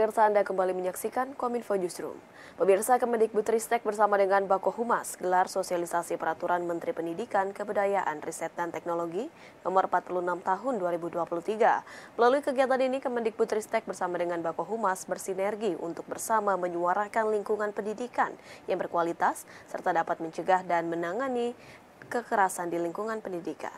pemirsa, Anda kembali menyaksikan Kominfo Newsroom. Pemirsa, Kemendikbudristek bersama dengan Bako Humas gelar sosialisasi peraturan Menteri Pendidikan, Kebudayaan, Riset dan Teknologi nomor 46 tahun 2023. Melalui kegiatan ini, Kemendikbudristek bersama dengan Bako Humas bersinergi untuk bersama menyuarakan lingkungan pendidikan yang berkualitas serta dapat mencegah dan menangani kekerasan di lingkungan pendidikan.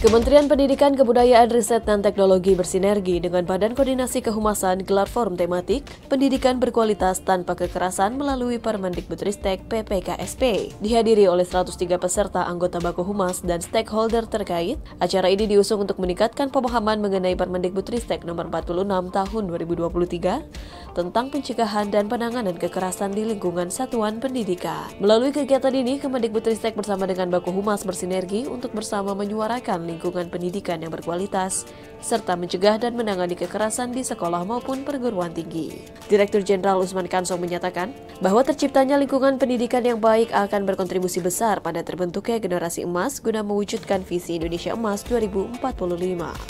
Kementerian Pendidikan, Kebudayaan, Riset dan Teknologi bersinergi dengan Badan Koordinasi Kehumasan gelar forum tematik Pendidikan Berkualitas Tanpa Kekerasan melalui Permendikbudristek PPKSP. Dihadiri oleh 103 peserta anggota Bako Humas dan stakeholder terkait, acara ini diusung untuk meningkatkan pemahaman mengenai Permendikbudristek nomor 46 tahun 2023 tentang pencegahan dan penanganan kekerasan di lingkungan satuan pendidikan. Melalui kegiatan ini, Kemendikbudristek bersama dengan Bako Humas bersinergi untuk bersama menyuarakan lingkungan pendidikan yang berkualitas, serta mencegah dan menangani kekerasan di sekolah maupun perguruan tinggi. Direktur Jenderal Usman Kansong menyatakan bahwa terciptanya lingkungan pendidikan yang baik akan berkontribusi besar pada terbentuknya generasi emas guna mewujudkan visi Indonesia Emas 2045.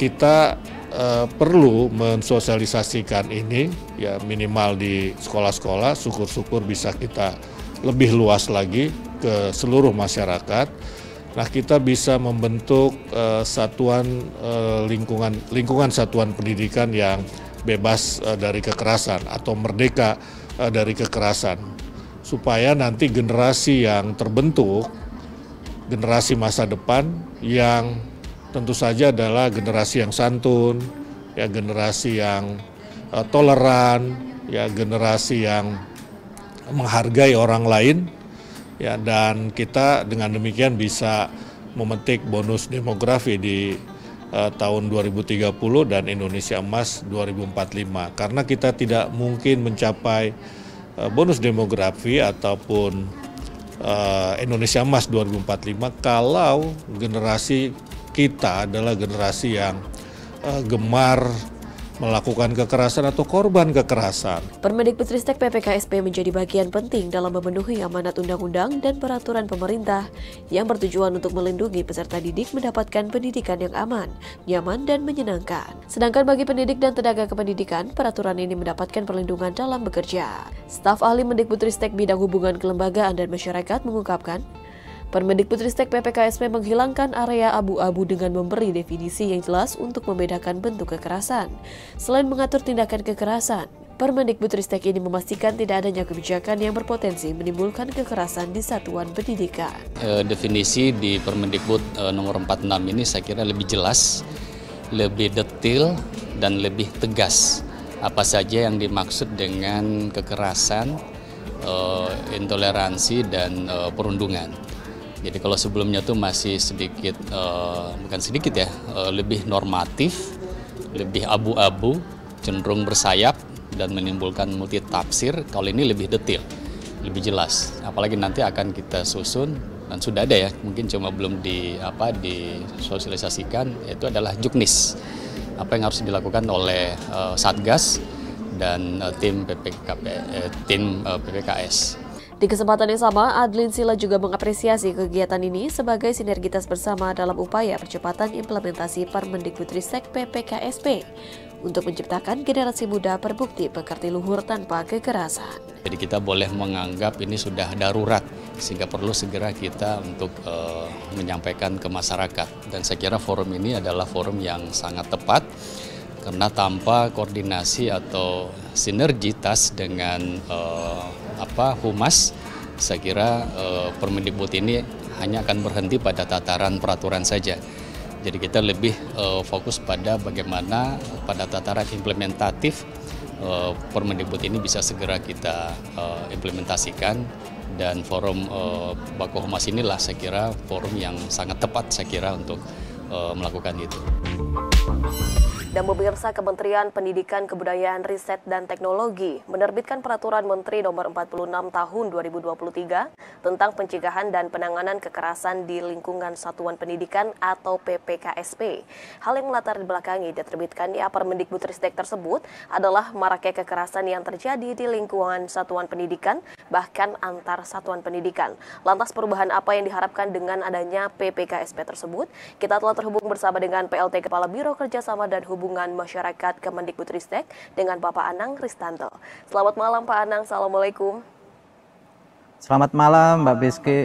Kita perlu mensosialisasikan ini, ya minimal di sekolah-sekolah, syukur-syukur bisa kita lebih luas lagi ke seluruh masyarakat. Nah, kita bisa membentuk satuan lingkungan satuan pendidikan yang bebas dari kekerasan atau merdeka dari kekerasan, supaya nanti generasi yang terbentuk, generasi masa depan yang tentu saja adalah generasi yang santun, ya generasi yang toleran, ya generasi yang menghargai orang lain. Ya, dan kita dengan demikian bisa memetik bonus demografi di tahun 2030 dan Indonesia Emas 2045. Karena kita tidak mungkin mencapai bonus demografi ataupun Indonesia Emas 2045 kalau generasi kita adalah generasi yang gemar melakukan kekerasan atau korban kekerasan. Permendikbudristek PPKSP menjadi bagian penting dalam memenuhi amanat undang-undang dan peraturan pemerintah yang bertujuan untuk melindungi peserta didik mendapatkan pendidikan yang aman, nyaman, dan menyenangkan. Sedangkan bagi pendidik dan tenaga kependidikan, peraturan ini mendapatkan perlindungan dalam bekerja. Staf ahli Mendikbudristek bidang hubungan kelembagaan dan masyarakat mengungkapkan, Permendikbudristek PPKSP menghilangkan area abu-abu dengan memberi definisi yang jelas untuk membedakan bentuk kekerasan. Selain mengatur tindakan kekerasan, Permendikbudristek ini memastikan tidak adanya kebijakan yang berpotensi menimbulkan kekerasan di satuan pendidikan. Definisi di Permendikbud nomor 46 ini saya kira lebih jelas, lebih detail, dan lebih tegas. Apa saja yang dimaksud dengan kekerasan, intoleransi, dan perundungan. Jadi kalau sebelumnya tuh masih sedikit, bukan sedikit ya, lebih normatif, lebih abu-abu, cenderung bersayap dan menimbulkan multitafsir. Kalau ini lebih detail, lebih jelas. Apalagi nanti akan kita susun dan sudah ada ya, mungkin cuma belum disosialisasikan. Itu adalah juknis. Apa yang harus dilakukan oleh Satgas dan tim PPKS. Di kesempatan yang sama, Adlin Sila juga mengapresiasi kegiatan ini sebagai sinergitas bersama dalam upaya percepatan implementasi Permendikbudristek PPKSP untuk menciptakan generasi muda berbukti pekerti luhur tanpa kekerasan. Jadi kita boleh menganggap ini sudah darurat, sehingga perlu segera kita untuk menyampaikan ke masyarakat. Dan saya kira forum ini adalah forum yang sangat tepat, karena tanpa koordinasi atau sinergitas dengan Humas, saya kira Permendikbud ini hanya akan berhenti pada tataran peraturan saja. Jadi kita lebih fokus pada bagaimana pada tataran implementatif Permendikbud ini bisa segera kita implementasikan, dan forum Bako Humas inilah saya kira forum yang sangat tepat saya kira untuk melakukan itu. Dan pemirsa, Kementerian Pendidikan, Kebudayaan, Riset, dan Teknologi menerbitkan Peraturan Menteri Nomor 46 Tahun 2023 tentang pencegahan dan penanganan kekerasan di lingkungan satuan pendidikan atau PPKSP. Hal yang melatar belakangi diterbitkannya Permendikbudristek tersebut adalah maraknya kekerasan yang terjadi di lingkungan satuan pendidikan, bahkan antar satuan pendidikan. Lantas perubahan apa yang diharapkan dengan adanya PPKSP tersebut? Kita telah terhubung bersama dengan PLT Kepala Biro Kerjasama dan Hubungan Masyarakat Kemendikbudristek dengan Bapak Anang Ristanto. Selamat malam Pak Anang, Assalamualaikum. Selamat malam Mbak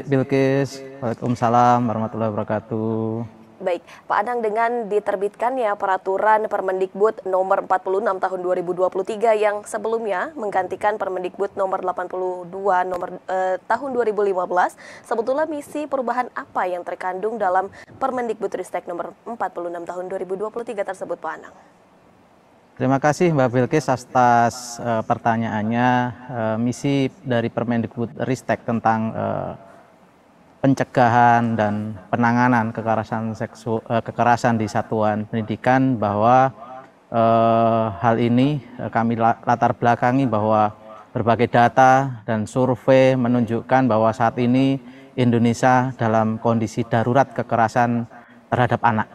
Bilkis. Waalaikumsalam warahmatullahi wabarakatuh. Baik, Pak Anang, dengan diterbitkannya Peraturan Permendikbud Nomor 46 Tahun 2023 yang sebelumnya menggantikan Permendikbud Nomor 82 Tahun 2015, sebetulnya misi perubahan apa yang terkandung dalam Permendikbudristek Nomor 46 Tahun 2023 tersebut, Pak Anang? Terima kasih Mbak Bilkis atas pertanyaannya. Misi dari Permendikbudristek tentang pencegahan dan penanganan kekerasan di satuan pendidikan, bahwa hal ini kami latar belakangi bahwa berbagai data dan survei menunjukkan bahwa saat ini Indonesia dalam kondisi darurat kekerasan terhadap anak.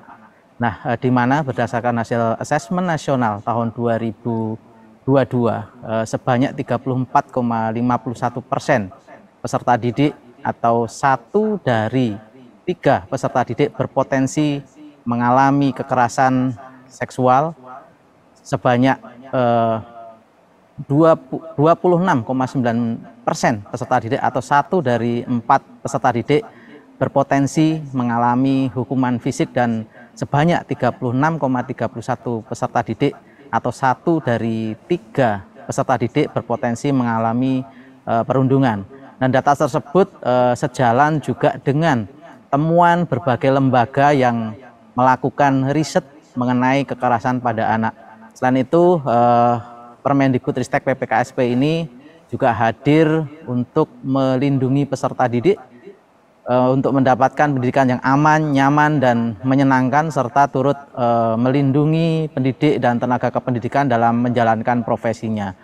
Nah, di mana berdasarkan hasil asesmen nasional tahun 2022 sebanyak 34,51% peserta didik atau 1 dari 3 peserta didik berpotensi mengalami kekerasan seksual, sebanyak 26,9% peserta didik atau 1 dari 4 peserta didik berpotensi mengalami hukuman fisik, dan sebanyak 36,31 peserta didik atau 1 dari 3 peserta didik berpotensi mengalami perundungan. Dan data tersebut sejalan juga dengan temuan berbagai lembaga yang melakukan riset mengenai kekerasan pada anak. Selain itu, Permendikbudristek PPKSP ini juga hadir untuk melindungi peserta didik untuk mendapatkan pendidikan yang aman, nyaman, dan menyenangkan, serta turut melindungi pendidik dan tenaga kependidikan dalam menjalankan profesinya.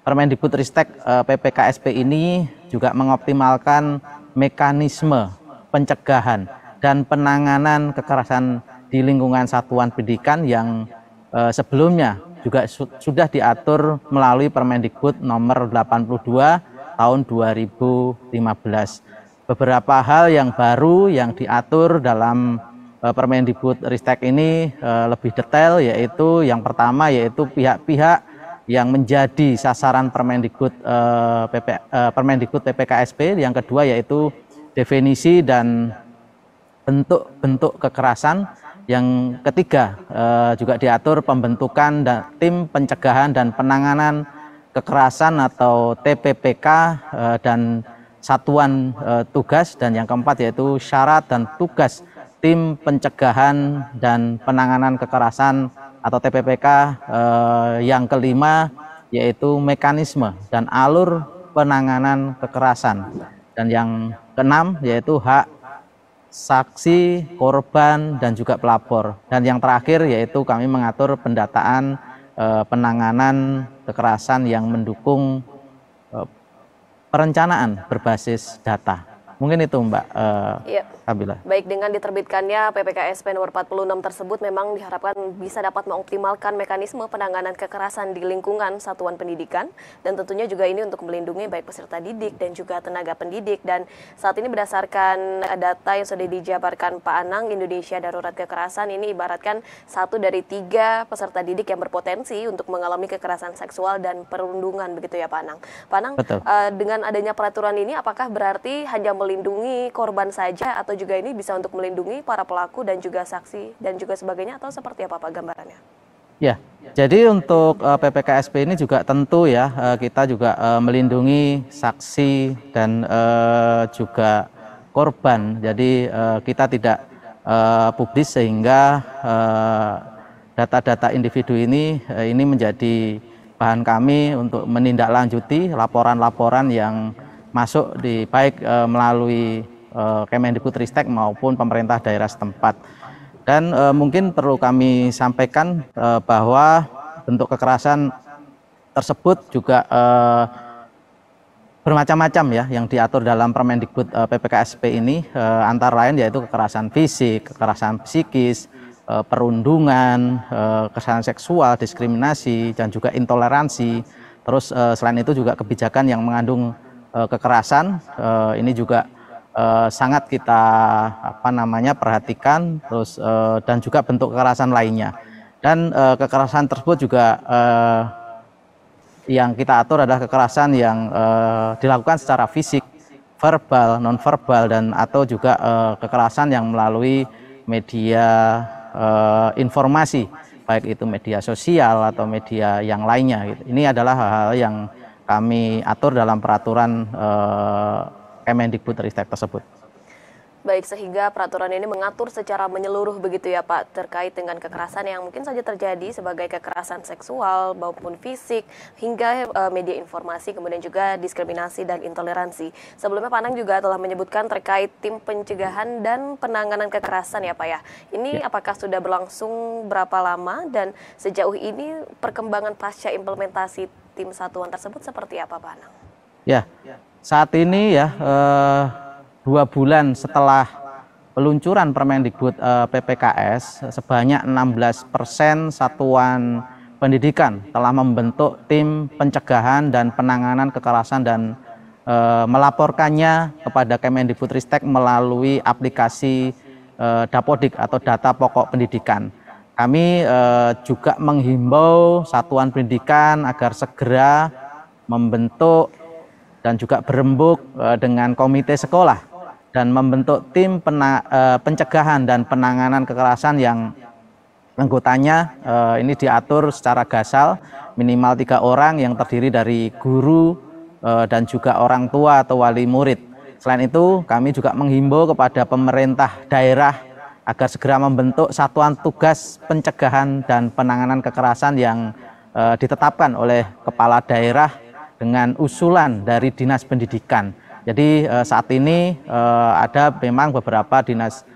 Permendikbudristek PPKSP ini juga mengoptimalkan mekanisme pencegahan dan penanganan kekerasan di lingkungan satuan pendidikan yang sebelumnya juga sudah diatur melalui Permendikbud Nomor 82 Tahun 2015. Beberapa hal yang baru yang diatur dalam Permendikbudristek ini lebih detail, yaitu yang pertama yaitu pihak-pihak yang menjadi sasaran Permendikbud PPKSP, yang kedua yaitu definisi dan bentuk-bentuk kekerasan, yang ketiga juga diatur pembentukan tim pencegahan dan penanganan kekerasan atau TPPK dan satuan tugas, dan yang keempat yaitu syarat dan tugas tim pencegahan dan penanganan kekerasan atau TPPK, yang kelima yaitu mekanisme dan alur penanganan kekerasan, dan yang keenam yaitu hak saksi, korban, dan juga pelapor, dan yang terakhir yaitu kami mengatur pendataan penanganan kekerasan yang mendukung perencanaan berbasis data. Mungkin itu Mbak Kabila. Baik, dengan diterbitkannya PPKSP nomor 46 tersebut memang diharapkan bisa dapat mengoptimalkan mekanisme penanganan kekerasan di lingkungan satuan pendidikan, dan tentunya juga ini untuk melindungi baik peserta didik dan juga tenaga pendidik. Dan saat ini berdasarkan data yang sudah dijabarkan Pak Anang, Indonesia darurat kekerasan ini ibaratkan 1 dari 3 peserta didik yang berpotensi untuk mengalami kekerasan seksual dan perundungan, begitu ya Pak Anang. Pak Anang, dengan adanya peraturan ini apakah berarti hanya melindungi korban saja, atau juga ini bisa untuk melindungi para pelaku dan juga saksi dan juga sebagainya, atau seperti apa Pak gambarannya? Ya, jadi untuk PPKSP ini juga tentu ya kita juga melindungi saksi dan juga korban. Jadi kita tidak publis sehingga data-data individu ini menjadi bahan kami untuk menindaklanjuti laporan-laporan yang masuk baik melalui Kemendikbudristek maupun pemerintah daerah setempat. Dan mungkin perlu kami sampaikan bahwa bentuk kekerasan tersebut juga bermacam-macam ya yang diatur dalam Permendikbud PPKSP ini, antara lain yaitu kekerasan fisik, kekerasan psikis, perundungan, kekerasan seksual, diskriminasi, dan juga intoleransi. Terus selain itu juga kebijakan yang mengandung kekerasan ini juga sangat kita perhatikan, terus dan juga bentuk kekerasan lainnya. Dan kekerasan tersebut juga yang kita atur adalah kekerasan yang dilakukan secara fisik, verbal, nonverbal, dan atau juga kekerasan yang melalui media informasi, baik itu media sosial atau media yang lainnya. Gitu. Ini adalah hal-hal yang kami atur dalam peraturan Kemendikbudristek tersebut. Baik, sehingga peraturan ini mengatur secara menyeluruh begitu ya Pak, terkait dengan kekerasan yang mungkin saja terjadi sebagai kekerasan seksual maupun fisik, hingga media informasi, kemudian juga diskriminasi dan intoleransi. Sebelumnya Pak Anang juga telah menyebutkan terkait tim pencegahan dan penanganan kekerasan ya Pak ya. Ini apakah sudah berlangsung berapa lama dan sejauh ini perkembangan pasca implementasi tim satuan tersebut seperti apa Pak Anang? Ya, saat ini ya 2 bulan setelah peluncuran Permendikbud PPKS, sebanyak 16% satuan pendidikan telah membentuk tim pencegahan dan penanganan kekerasan dan melaporkannya kepada Kemendikbudristek melalui aplikasi Dapodik atau data pokok pendidikan. Kami juga menghimbau satuan pendidikan agar segera membentuk dan juga berembuk dengan komite sekolah dan membentuk tim pencegahan dan penanganan kekerasan yang anggotanya ini diatur secara gassal, minimal 3 orang yang terdiri dari guru dan juga orang tua atau wali murid. Selain itu, kami juga menghimbau kepada pemerintah daerah agar segera membentuk satuan tugas pencegahan dan penanganan kekerasan yang ditetapkan oleh kepala daerah dengan usulan dari Dinas Pendidikan. Jadi saat ini ada memang beberapa dinas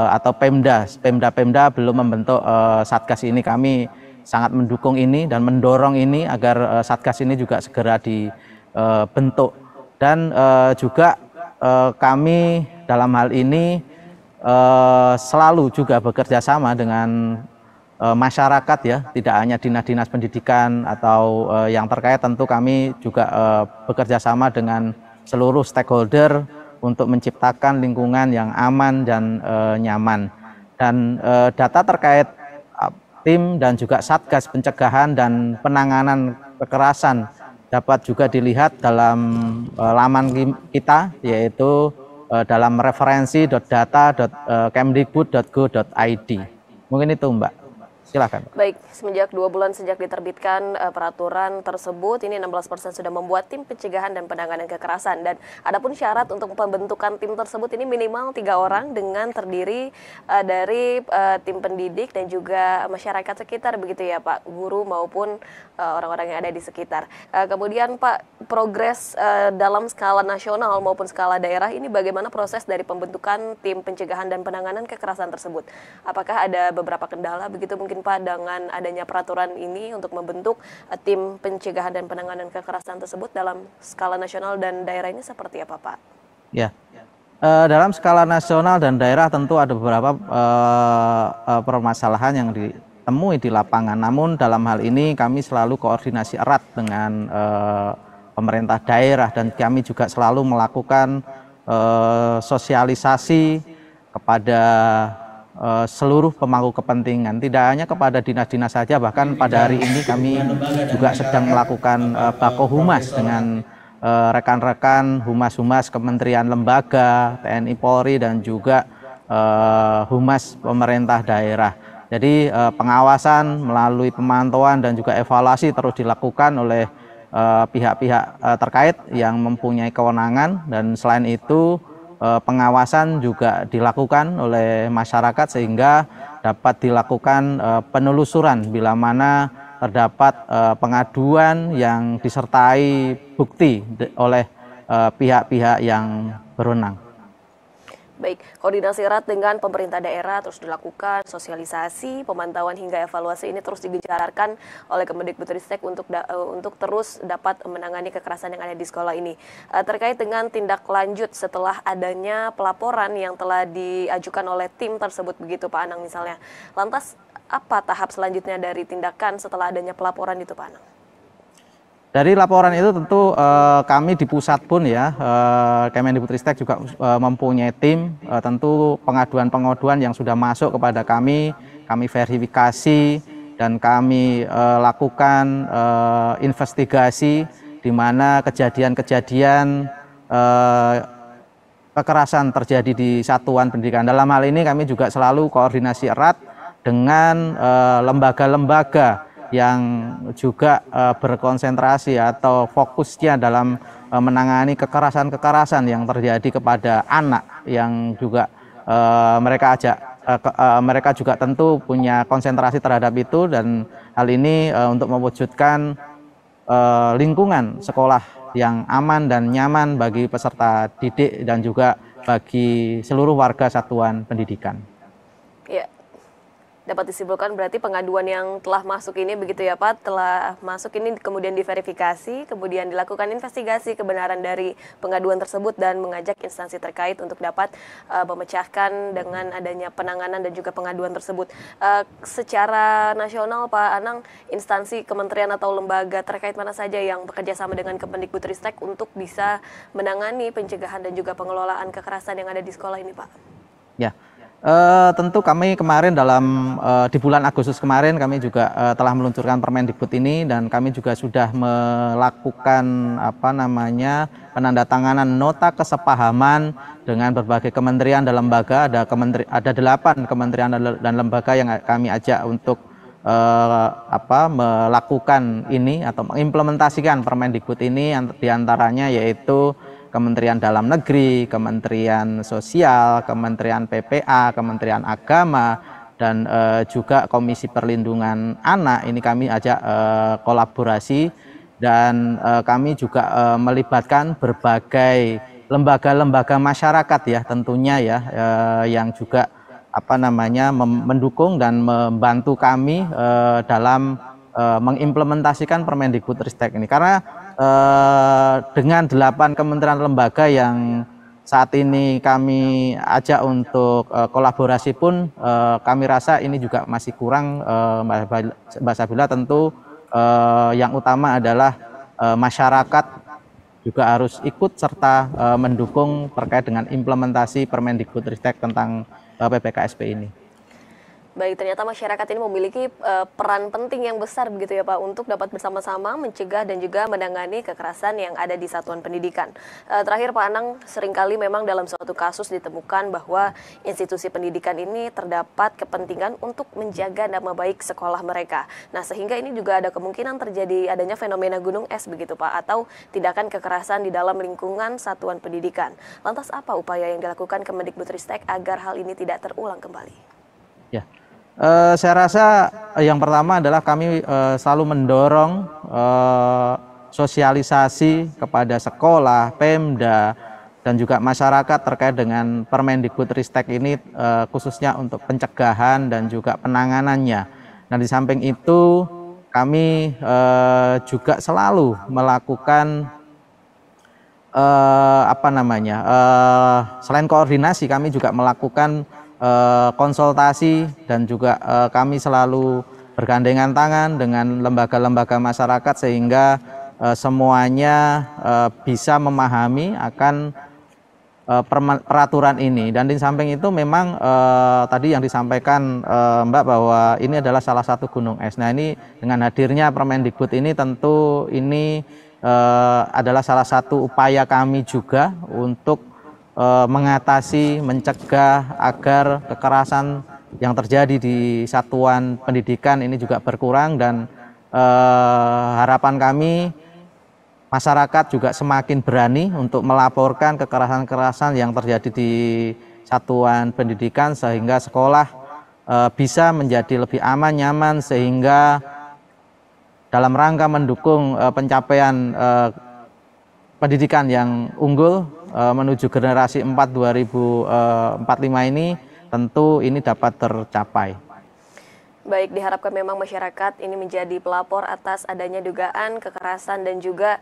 atau Pemda belum membentuk Satgas ini. Kami sangat mendukung ini dan mendorong ini agar Satgas ini juga segera dibentuk. Dan juga kami dalam hal ini selalu juga bekerja sama dengan masyarakat ya, tidak hanya dinas-dinas pendidikan atau yang terkait. Tentu kami juga bekerja sama dengan seluruh stakeholder untuk menciptakan lingkungan yang aman dan nyaman. Dan data terkait tim dan juga Satgas pencegahan dan penanganan kekerasan dapat juga dilihat dalam laman kita, yaitu dalam referensi.data.kemdikbud.go.id. Mungkin itu Mbak. Silakan. Baik, semenjak 2 bulan sejak diterbitkan peraturan tersebut, ini 16% sudah membuat tim pencegahan dan penanganan kekerasan. Dan adapun syarat untuk pembentukan tim tersebut ini minimal 3 orang dengan terdiri dari tim pendidik dan juga masyarakat sekitar begitu ya Pak, guru maupun orang-orang yang ada di sekitar. Kemudian Pak, progres dalam skala nasional maupun skala daerah ini bagaimana proses dari pembentukan tim pencegahan dan penanganan kekerasan tersebut? Apakah ada beberapa kendala begitu mungkin Pak dengan adanya peraturan ini untuk membentuk tim pencegahan dan penanganan kekerasan tersebut dalam skala nasional dan daerah ini seperti apa Pak? Ya, dalam skala nasional dan daerah tentu ada beberapa permasalahan yang ditemui di lapangan. Namun dalam hal ini kami selalu koordinasi erat dengan pemerintah daerah dan kami juga selalu melakukan sosialisasi kepada seluruh pemangku kepentingan, tidak hanya kepada dinas-dinas saja, bahkan pada hari ini kami juga sedang melakukan bako humas dengan rekan-rekan humas-humas kementerian lembaga, TNI Polri dan juga humas pemerintah daerah. Jadi pengawasan melalui pemantauan dan juga evaluasi terus dilakukan oleh pihak-pihak terkait yang mempunyai kewenangan, dan selain itu pengawasan juga dilakukan oleh masyarakat sehingga dapat dilakukan penelusuran bila mana terdapat pengaduan yang disertai bukti oleh pihak-pihak yang berwenang. Baik, koordinasi erat dengan pemerintah daerah terus dilakukan, sosialisasi, pemantauan hingga evaluasi ini terus digencarkan oleh Kemendikbudristek untuk terus dapat menangani kekerasan yang ada di sekolah ini. Terkait dengan tindak lanjut setelah adanya pelaporan yang telah diajukan oleh tim tersebut begitu Pak Anang misalnya. Lantas apa tahap selanjutnya dari tindakan setelah adanya pelaporan itu Pak Anang? Dari laporan itu tentu kami di pusat pun ya, Kemendikbudristek juga mempunyai tim, tentu pengaduan-pengaduan yang sudah masuk kepada kami verifikasi dan kami lakukan investigasi di mana kejadian-kejadian kekerasan terjadi di satuan pendidikan. Dalam hal ini kami juga selalu koordinasi erat dengan lembaga-lembaga yang juga berkonsentrasi atau fokusnya dalam menangani kekerasan-kekerasan yang terjadi kepada anak, yang juga mereka juga tentu punya konsentrasi terhadap itu, dan hal ini untuk mewujudkan lingkungan sekolah yang aman dan nyaman bagi peserta didik dan juga bagi seluruh warga satuan pendidikan. Ya. Dapat disimpulkan berarti pengaduan yang telah masuk ini begitu ya Pak, telah masuk ini kemudian diverifikasi, kemudian dilakukan investigasi kebenaran dari pengaduan tersebut dan mengajak instansi terkait untuk dapat memecahkan dengan adanya penanganan dan juga pengaduan tersebut. Secara nasional Pak Anang, instansi kementerian atau lembaga terkait mana saja yang bekerja sama dengan Kemendikbudristek untuk bisa menangani pencegahan dan juga pengelolaan kekerasan yang ada di sekolah ini Pak? Ya. Tentu kami kemarin di bulan Agustus kemarin kami juga telah meluncurkan Permendikbud ini, dan kami juga sudah melakukan penandatanganan nota kesepahaman dengan berbagai kementerian dan lembaga. Ada 8 kementerian dan lembaga yang kami ajak untuk melakukan ini atau mengimplementasikan Permendikbud ini, diantaranya yaitu Kementerian Dalam Negeri, Kementerian Sosial, Kementerian PPA, Kementerian Agama, dan juga Komisi Perlindungan Anak. Ini kami ajak kolaborasi, dan kami juga melibatkan berbagai lembaga-lembaga masyarakat ya tentunya ya, yang juga mendukung dan membantu kami dalam mengimplementasikan Permendikbudristek ini, karena dengan 8 kementerian lembaga yang saat ini kami ajak untuk kolaborasi pun kami rasa ini juga masih kurang, Mbak Sabila. Tentu yang utama adalah masyarakat juga harus ikut serta mendukung terkait dengan implementasi Permendikbudristek tentang PPKSP ini. Baik, ternyata masyarakat ini memiliki peran penting yang besar begitu ya Pak, untuk dapat bersama-sama mencegah dan juga menangani kekerasan yang ada di satuan pendidikan. Terakhir Pak Anang, seringkali memang dalam suatu kasus ditemukan bahwa institusi pendidikan ini terdapat kepentingan untuk menjaga nama baik sekolah mereka. Nah, sehingga ini juga ada kemungkinan terjadi adanya fenomena gunung es begitu Pak, atau tindakan kekerasan di dalam lingkungan satuan pendidikan. Lantas apa upaya yang dilakukan Kemendikbudristek agar hal ini tidak terulang kembali? Ya. Saya rasa yang pertama adalah kami selalu mendorong sosialisasi kepada sekolah, Pemda, dan juga masyarakat terkait dengan Permendikbudristek ini, khususnya untuk pencegahan dan juga penanganannya. Nah, di samping itu kami juga selalu melakukan selain koordinasi, kami juga melakukan konsultasi, dan juga kami selalu bergandengan tangan dengan lembaga-lembaga masyarakat sehingga semuanya bisa memahami akan peraturan ini. Dan di samping itu memang tadi yang disampaikan Mbak, bahwa ini adalah salah satu gunung es. Nah, ini dengan hadirnya Permendikbud ini tentu ini adalah salah satu upaya kami juga untuk mengatasi, mencegah agar kekerasan yang terjadi di satuan pendidikan ini juga berkurang, dan harapan kami masyarakat juga semakin berani untuk melaporkan kekerasan-kekerasan yang terjadi di satuan pendidikan, sehingga sekolah bisa menjadi lebih aman, nyaman, sehingga dalam rangka mendukung pencapaian pendidikan yang unggul, menuju generasi 4 2045 ini tentu ini dapat tercapai. Baik, diharapkan memang masyarakat ini menjadi pelapor atas adanya dugaan kekerasan dan juga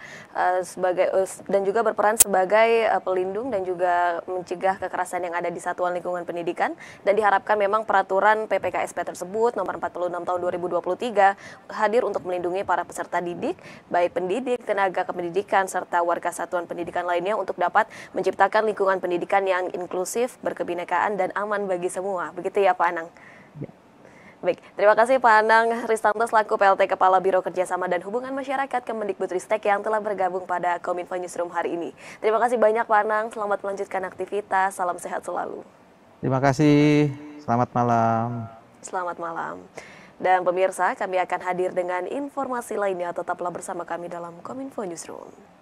berperan sebagai pelindung dan juga mencegah kekerasan yang ada di satuan lingkungan pendidikan, dan diharapkan memang peraturan PPKSP tersebut nomor 46 tahun 2023 hadir untuk melindungi para peserta didik, baik pendidik, tenaga kependidikan serta warga satuan pendidikan lainnya untuk dapat menciptakan lingkungan pendidikan yang inklusif, berkebinekaan dan aman bagi semua. Begitu ya Pak Anang? Baik, terima kasih Pak Anang Ristanto selaku PLT Kepala Biro Kerjasama dan Hubungan Masyarakat Kemendikbudristek yang telah bergabung pada Kominfo Newsroom hari ini. Terima kasih banyak Pak Anang, selamat melanjutkan aktivitas, salam sehat selalu. Terima kasih, selamat malam. Selamat malam. Dan pemirsa, kami akan hadir dengan informasi lainnya, tetaplah bersama kami dalam Kominfo Newsroom.